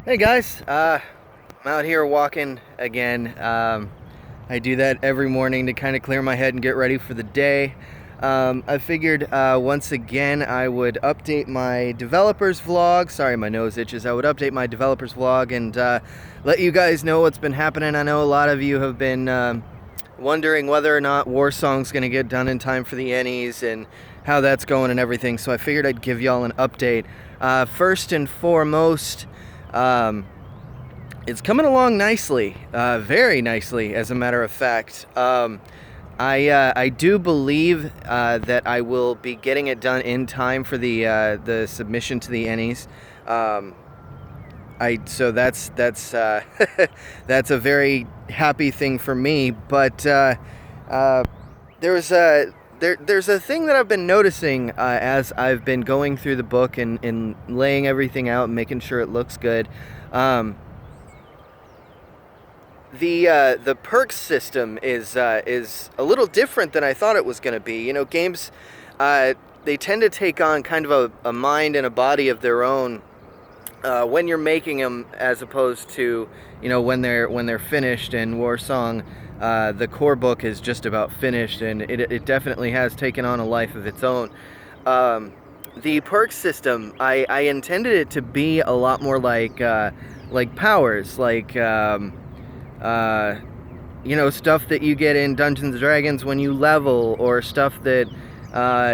Hey guys, I'm out here walking again. I do that every morning to kind of clear my head and get ready for the day. I figured once again I would update my developers vlog. Sorry, my nose itches. I would update my developers vlog and let you guys know what's been happening. I know a lot of you have been wondering whether or not Wa2Song's going to get done in time for the ENnies and how that's going and everything. So I figured I'd give y'all an update. First and foremost, it's coming along nicely, very nicely, as a matter of fact. I do believe that I will be getting it done in time for the submission to the ENnies. So that's that's a very happy thing for me. But there's a thing that I've been noticing as I've been going through the book and laying everything out and making sure it looks good. The perks system is a little different than I thought it was going to be. You know, games they tend to take on kind of a mind and a body of their own when you're making them, as opposed to, you know, when they're finished. And Wa2Song, the core book is just about finished, and it definitely has taken on a life of its own. The perk system, I intended it to be a lot more like powers, like you know, stuff that you get in Dungeons & Dragons when you level, or stuff that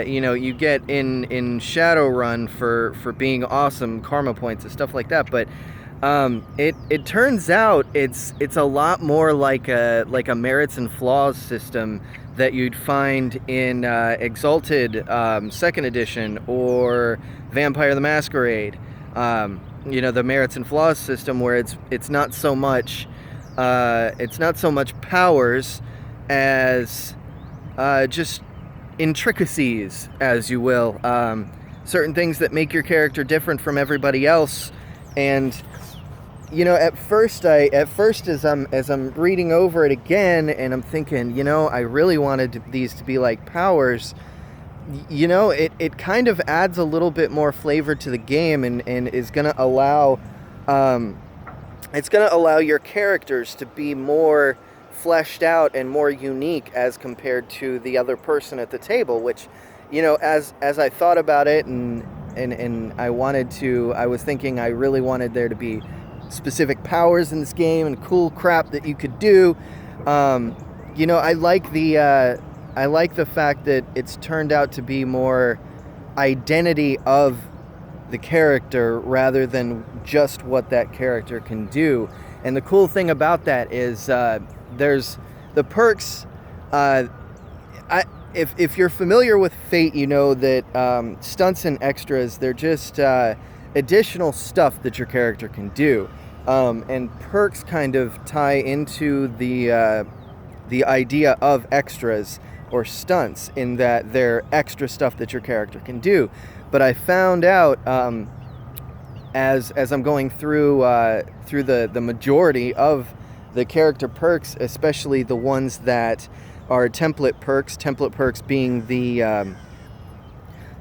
you know, you get in Shadowrun for being awesome, karma points and stuff like that. But it turns out it's a lot more like a merits and flaws system that you'd find in Exalted 2nd edition or Vampire the Masquerade. You know, the merits and flaws system, where it's not so much powers as just intricacies, as you will, certain things that make your character different from everybody else. And you know, at first as I'm reading over it again, and I'm thinking, you know, I really wanted these to be like powers. You know, it kind of adds a little bit more flavor to the game, and is going to allow it's going to allow your characters to be more fleshed out and more unique as compared to the other person at the table. Which, you know, as I thought about it, and I was thinking I really wanted there to be specific powers in this game and cool crap that you could do. You know, I like the fact that it's turned out to be more identity of the character rather than just what that character can do. And the cool thing about that is there's the perks. If you're familiar with Fate, you know that stunts and extras, they're just additional stuff that your character can do. And perks kind of tie into the idea of extras or stunts, in that they're extra stuff that your character can do. But I found out as I'm going through the majority of the character perks, especially the ones that are template perks being the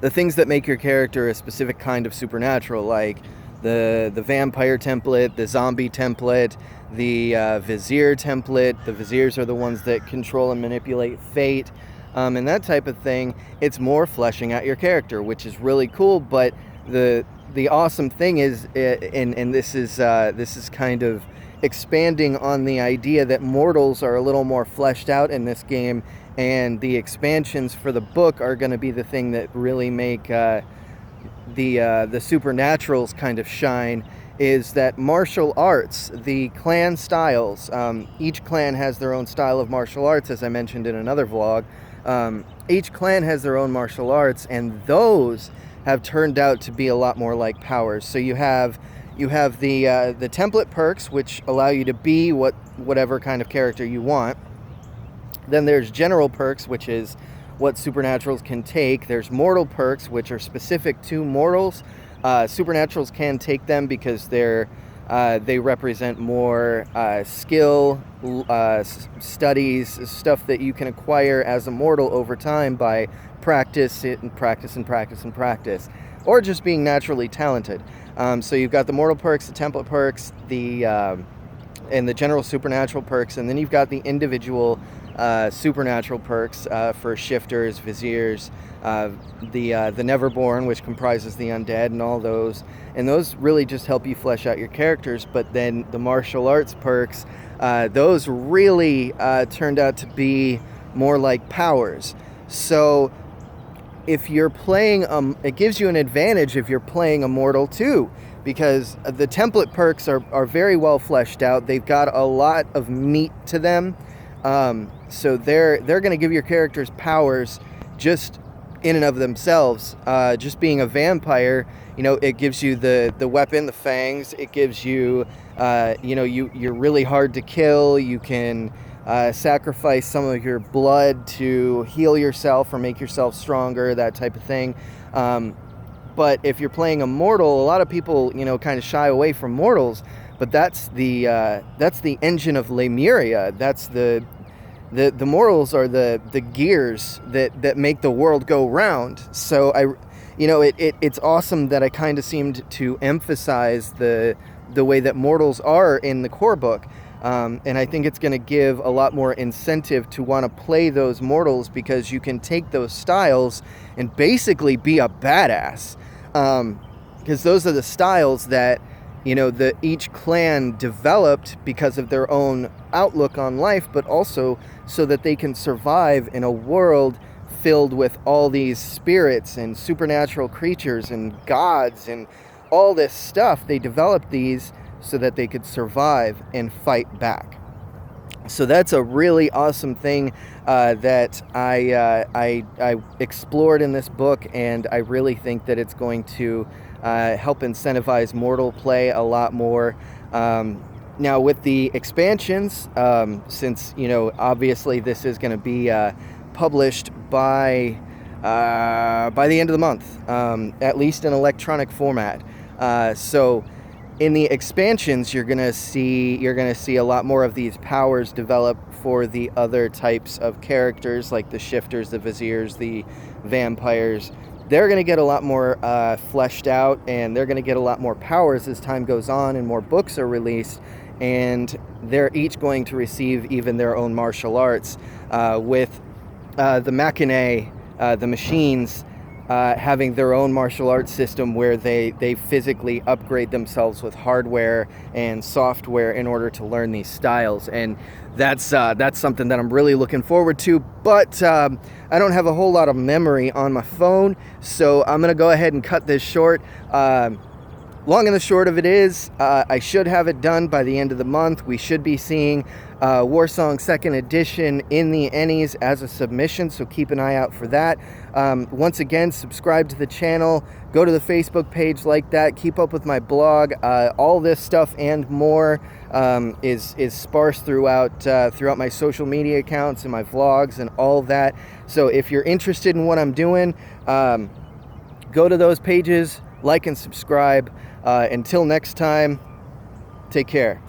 things that make your character a specific kind of supernatural, like the vampire template, the zombie template, the vizier template. The viziers are the ones that control and manipulate fate, and that type of thing. It's more fleshing out your character, which is really cool. But the awesome thing is, and this is kind of expanding on the idea that mortals are a little more fleshed out in this game, and the expansions for the book are going to be the thing that really make the supernaturals kind of shine. Is that martial arts, the clan styles. Each clan has their own style of martial arts, as I mentioned in another vlog. Each clan has their own martial arts, and those have turned out to be a lot more like powers. So you have the template perks, which allow you to be whatever kind of character you want. Then there's general perks, which is what supernaturals can take. There's mortal perks, which are specific to mortals. Supernaturals can take them because they represent more skill, studies, stuff that you can acquire as a mortal over time by practice and practice and practice and practice. or just being naturally talented. So you've got the mortal perks, the template perks, and the general supernatural perks, and then you've got the individual supernatural perks for shifters, viziers, the Neverborn, which comprises the undead and all those. And those really just help you flesh out your characters. But then the martial arts perks, those really turned out to be more like powers. So if you're playing, it gives you an advantage if you're playing a mortal too, because the template perks are very well fleshed out. They've got a lot of meat to them. So they're going to give your characters powers just in and of themselves. Just being a vampire, it gives you the weapon, the fangs. It gives you, you're really hard to kill. You can sacrifice some of your blood to heal yourself or make yourself stronger, that type of thing. But if you're playing a mortal, a lot of people, kind of shy away from mortals. But that's the engine of Lemuria. That's the mortals are the gears that make the world go round. So it's awesome that I kind of seemed to emphasize the way that mortals are in the core book. And I think it's going to give a lot more incentive to want to play those mortals, because you can take those styles and basically be a badass. Because those are the styles that each clan developed because of their own outlook on life, but also so that they can survive in a world filled with all these spirits and supernatural creatures and gods and all this stuff. They developed these so that they could survive and fight back. So that's a really awesome thing that I explored in this book, and I really think that it's going to help incentivize mortal play a lot more. Now with the expansions, since obviously this is going to be published by the end of the month, at least in electronic format. So in the expansions, you're gonna see a lot more of these powers develop for the other types of characters, like the shifters, the viziers, the vampires. They're gonna get a lot more fleshed out, and they're gonna get a lot more powers as time goes on and more books are released. And they're each going to receive even their own martial arts, with the machinae, the machines, having their own martial arts system where they physically upgrade themselves with hardware and software in order to learn these styles. And that's something that I'm really looking forward to. But I don't have a whole lot of memory on my phone, so I'm going to go ahead and cut this short. Long and the short of it is, I should have it done by the end of the month. We should be seeing Wa2Song 2nd edition in the ENnies as a submission, so keep an eye out for that. Once again, subscribe to the channel, go to the Facebook page, like that, keep up with my blog. All this stuff and more is sparse throughout my social media accounts and my vlogs and all that. So if you're interested in what I'm doing, go to those pages, like and subscribe. Until next time, take care.